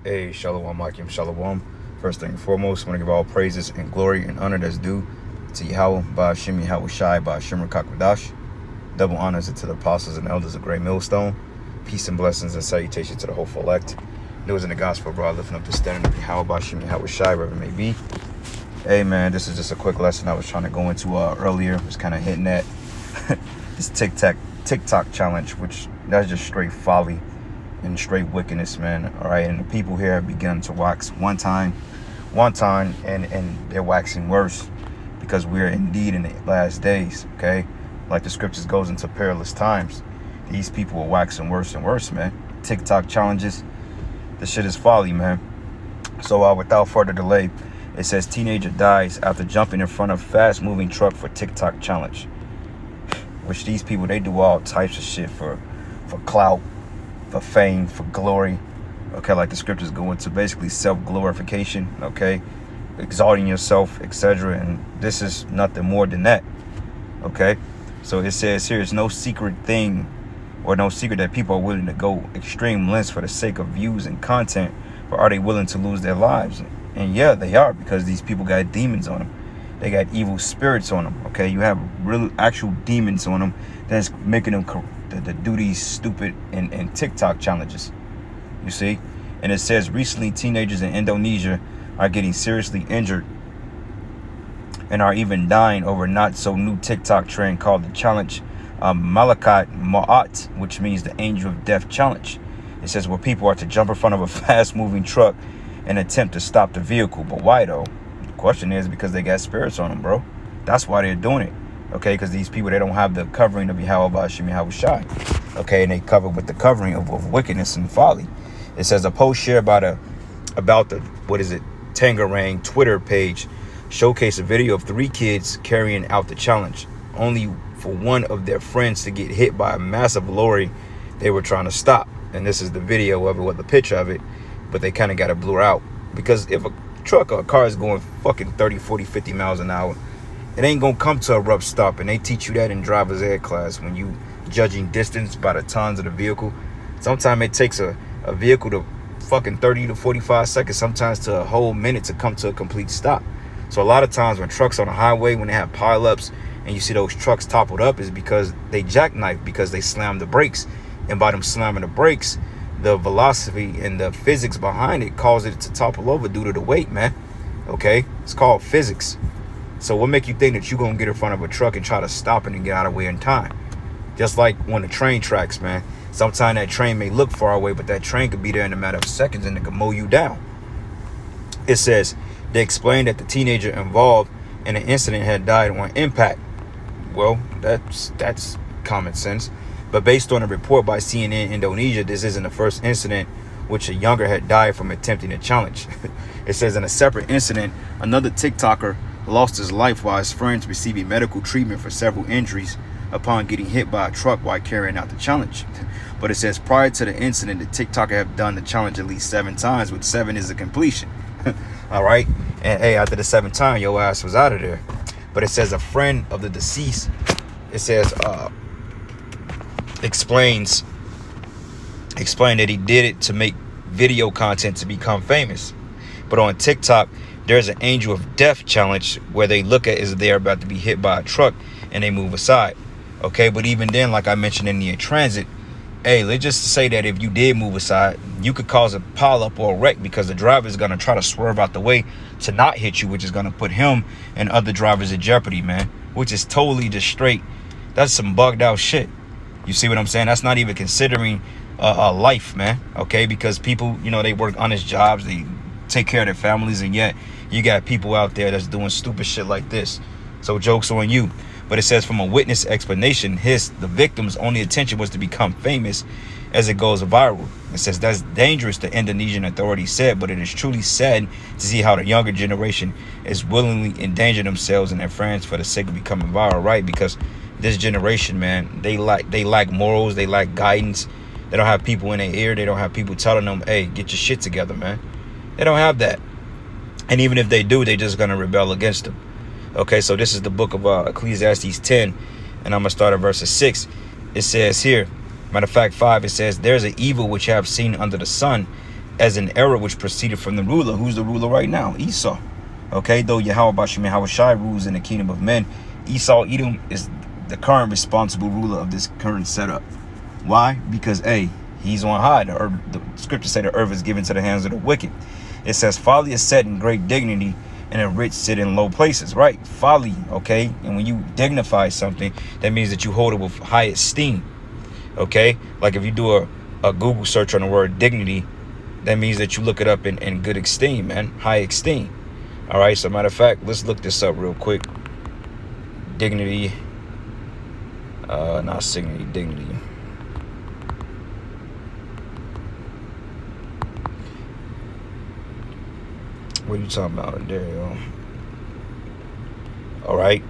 Hey, Shalom, Akim, Shalom. First thing and foremost, I want to give all praises and glory and honor that's due to Yahweh, Ba'ashim Yahweh Shai, Ba'ashim Rakakwadash. Double honors to the apostles and elders of Great Millstone. Peace and blessings and salutations to the hopeful elect. Those in the gospel, bro, lifting up the standard of Yahweh, Ba'ashim Yahweh Shai, wherever it may be. Hey, man, this is just a quick lesson I was trying to go into earlier. Was kind of hitting at this TikTok challenge, which that's just straight folly and straight wickedness, man. All right, and the people here have begun to wax one time, and they're waxing worse because we're indeed in the last days. Okay, like the scriptures goes into perilous times. These people are waxing worse and worse, man. TikTok challenges, this shit is folly, man. So without further delay, it says teenager dies after jumping in front of fast-moving truck for TikTok challenge. Which these people, they do all types of shit for clout, for fame, for glory. Okay, like the scriptures go into basically self-glorification, okay, exalting yourself, etc. And this is nothing more than that. Okay, so it says here, it's no secret thing or no secret that people are willing to go extreme lengths for the sake of views and content, but are they willing to lose their lives? And yeah, they are, because these people got demons on them. They got evil spirits on them. Okay, you have real actual demons on them that's making them to do these stupid and TikTok challenges. You see, and it says recently teenagers in Indonesia are getting seriously injured and are even dying over not so new TikTok trend called the challenge Malaikat Maut, which means the angel of death challenge. It says where people are to jump in front of a fast-moving truck and attempt to stop the vehicle. But why though? The question is because they got spirits on them, bro. That's why they're doing it. Okay, because these people, they don't have the covering of Yahweh Ba'ashim Yahweh Shai. Okay, and they cover with the covering of wickedness and folly. It says a post shared about the Tangerang Twitter page showcased a video of 3 kids carrying out the challenge, only for one of their friends to get hit by a massive lorry they were trying to stop. And this is the video of it with the picture of it, but they kind of got it blurred out, because if a truck or a car is going fucking 30, 40, 50 miles an hour, it ain't gonna come to a rough stop. And they teach you that in driver's ed class when you judging distance by the tons of the vehicle. Sometimes it takes a vehicle to fucking 30 to 45 seconds, sometimes to a whole minute to come to a complete stop. So a lot of times when trucks on the highway, when they have pileups and you see those trucks toppled up, is because they jackknife, because they slammed the brakes. And by them slamming the brakes, the velocity and the physics behind it cause it to topple over due to the weight, man. Okay, it's called physics. So what make you think that you're gonna get in front of a truck and try to stop it and get out of the way in time? Just like when the train tracks, man. Sometimes that train may look far away, but that train could be there in a matter of seconds and it could mow you down. It says they explained that the teenager involved in the incident had died on impact. Well, that's common sense. But based on a report by CNN Indonesia, this isn't the first incident which a younger had died from attempting a challenge. It says in a separate incident, another TikToker lost his life while his friends receiving medical treatment for several injuries upon getting hit by a truck while carrying out the challenge. But it says prior to the incident, the TikToker have done the challenge at least 7 times, with 7 is a completion. All right. And hey, after the 7th time, your ass was out of there. But it says a friend of the deceased, it says, explained that he did it to make video content to become famous. But on TikTok, there's an angel of death challenge where they look at as they're about to be hit by a truck and they move aside. Okay, but even then, like I mentioned in the transit, hey, let's just say that if you did move aside, you could cause a pileup or a wreck, because the driver is going to try to swerve out the way to not hit you, which is going to put him and other drivers in jeopardy, man, which is totally just straight. That's some bugged out shit. You see what I'm saying? That's not even considering a life, man. Okay, because people, you know, they work honest jobs, they take care of their families, and yet you got people out there that's doing stupid shit like this. So joke's on you. But it says from a witness explanation, the victim's only intention was to become famous as it goes viral. It says that's dangerous, the Indonesian authorities said, but it is truly sad to see how the younger generation is willingly endangering themselves and their friends for the sake of becoming viral, right? Because this generation, man, they lack morals, they lack guidance. They don't have people in their ear. They don't have people telling them, hey, get your shit together, man. They don't have that. And even if they do, they're just going to rebel against them. Okay, so this is the book of Ecclesiastes 10, and I'm going to start at verse 6. It says here, matter of fact, 5, it says, there's an evil which I have seen under the sun, as an error which proceeded from the ruler. Who's the ruler right now? Esau. Okay, though Yahweh Bashim Yahweh Shai rules in the kingdom of men, Esau Edom is the current responsible ruler of this current setup. Why? Because he's on high. The scriptures say the earth is given to the hands of the wicked. It says folly is set in great dignity, and the rich sit in low places. Right? Folly. Okay, and when you dignify something, that means that you hold it with high esteem. Okay, like if you do a Google search on the word dignity, that means that you look it up in good esteem, man, high esteem. All right, so matter of fact, let's look this up real quick. Dignity, not dignity, dignity. What are you talking about? There you go. All right,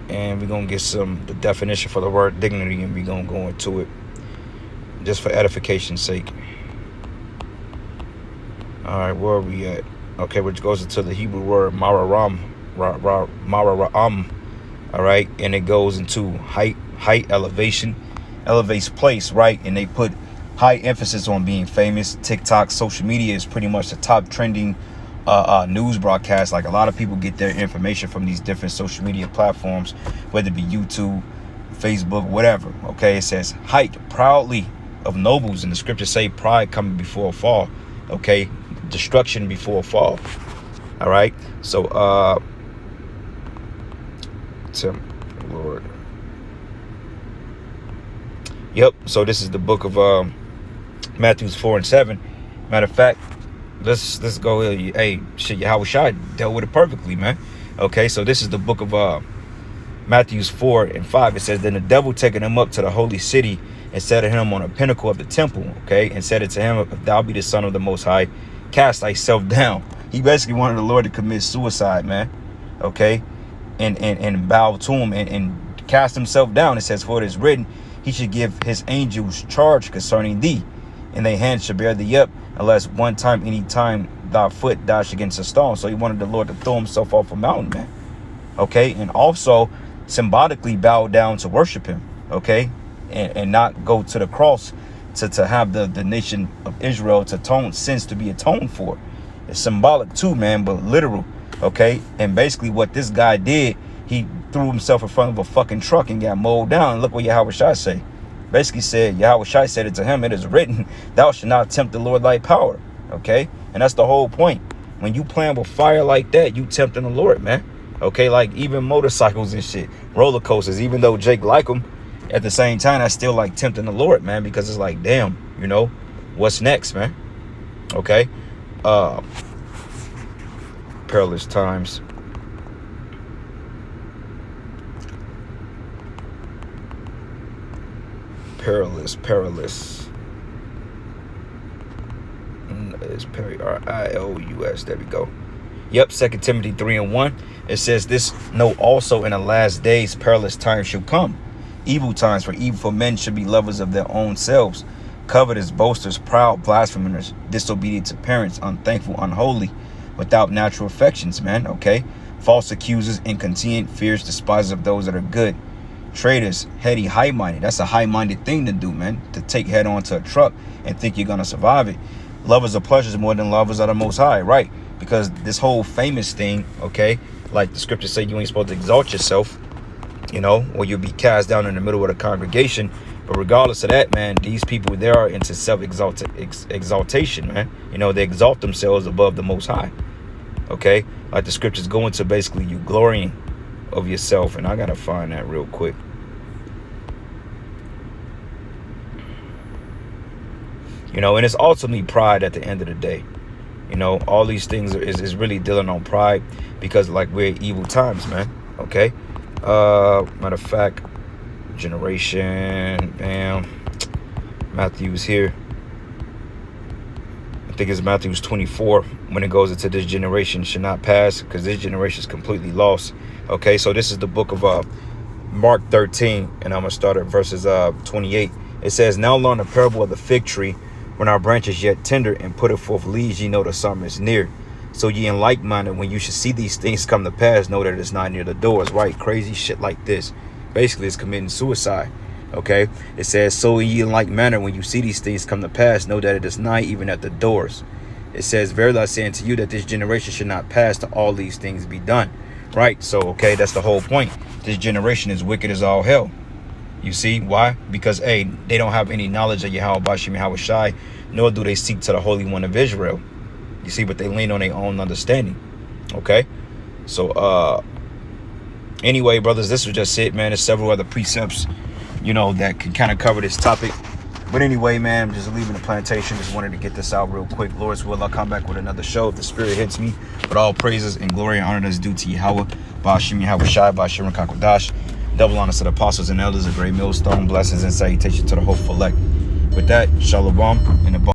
and we're gonna get the definition for the word dignity, and we're gonna go into it just for edification's sake. All right, where are we at? Okay, which goes into the Hebrew word mararam, all right, and it goes into height, elevation, elevates place, right? And they put high emphasis on being famous. TikTok, social media is pretty much the top trending news broadcast. Like a lot of people get their information from these different social media platforms, whether it be YouTube, Facebook, whatever. Okay, it says height proudly of nobles, and the scriptures say pride coming before a fall. Okay, destruction before a fall. All right, so Lord, yep. So this is the book of Matthew 4 and 7. Matter of fact, let's go. Yahweh Shai dealt with it perfectly, man. Okay, so this is the book of Matthew 4 and 5. It says, then the devil taking him up to the holy city and set him on a pinnacle of the temple, okay, and said it to him, if thou be the son of the most high, cast thyself down. He basically wanted the Lord to commit suicide, man. Okay, and bow to him and cast himself down. It says, for it is written, he should give his angels charge concerning thee, and their hands shall bear thee up, unless any time thy foot dash against a stone. So he wanted the Lord to throw himself off a mountain, man. Okay, and also symbolically bow down to worship him. Okay, and not go to the cross to have the nation of Israel to atone sins to be atoned for. It's symbolic too, man, but literal. Okay, and basically what this guy did, he threw himself in front of a fucking truck and got mowed down. And look what Yahweh Shai say. Basically said, Yahweh Shai said it to him, it is written, thou shalt not tempt the Lord thy power. Okay, and that's the whole point. When you playing with fire like that, you tempting the Lord, man. Okay, like even motorcycles and shit, roller coasters, even though Jake like them, at the same time, I still like tempting the Lord, man, because it's like, damn, you know, what's next, man? Okay. Perilous times. Perilous. It's Perious. There we go. Yep, 2 Timothy 3 and 1. It says, this know also in the last days perilous times shall come. Evil times, for evil men should be lovers of their own selves, covetous, boasters, proud, blasphemers, disobedient to parents, unthankful, unholy, without natural affections, man. Okay, false accusers, incontinent, fierce, despisers of those that are good, traitors, heady, high-minded. That's a high-minded thing to do, man, to take head on to a truck and think you're gonna survive it. Lovers of pleasures more than lovers of the Most High, right? Because this whole famous thing, okay, like the scriptures say, you ain't supposed to exalt yourself, you know, or you'll be cast down in the middle of the congregation. But regardless of that, man, these people, they are into self-exaltation, man. You know, they exalt themselves above the Most High. Okay, like the scriptures go into basically you glorying of yourself, and I gotta find that real quick. You know, and it's ultimately pride at the end of the day. You know, all these things is really dealing on pride, because like we're evil times, man. Okay. Matter of fact, generation, bam, Matthew's here. I think it's Matthew's 24 when it goes into this generation should not pass, because this generation is completely lost. Okay, so this is the book of Mark 13, and I'm gonna start at verses 28. It says, now learn the parable of the fig tree. When our branch is yet tender and putteth forth leaves, ye know the summer is near. So ye in like manner, when you should see these things come to pass, know that it's not near the doors, right? Crazy shit like this. Basically, it's committing suicide. Okay? It says, so ye in like manner, when you see these things come to pass, know that it is nigh even at the doors. It says, verily I say unto you that this generation should not pass till all these things be done. Right? So, okay, that's the whole point. This generation is wicked as all hell. You see why? Because A, they don't have any knowledge of Yahweh Bashim Yahweh Shai, nor do they seek to the Holy One of Israel. You see, but they lean on their own understanding. Okay? So, anyway, brothers, this was just it, man. There's several other precepts, you know, that can kind of cover this topic. But anyway, man, I'm just leaving the plantation. Just wanted to get this out real quick. Lord's will, I'll come back with another show if the spirit hits me. But all praises and glory and honor that's due to Yahweh, Bashim Yahweh Shai, Bashim Kakwadash. Double honors to the apostles and elders, a great millstone, blessings and salutation to the hopeful elect. With that, Shalom and the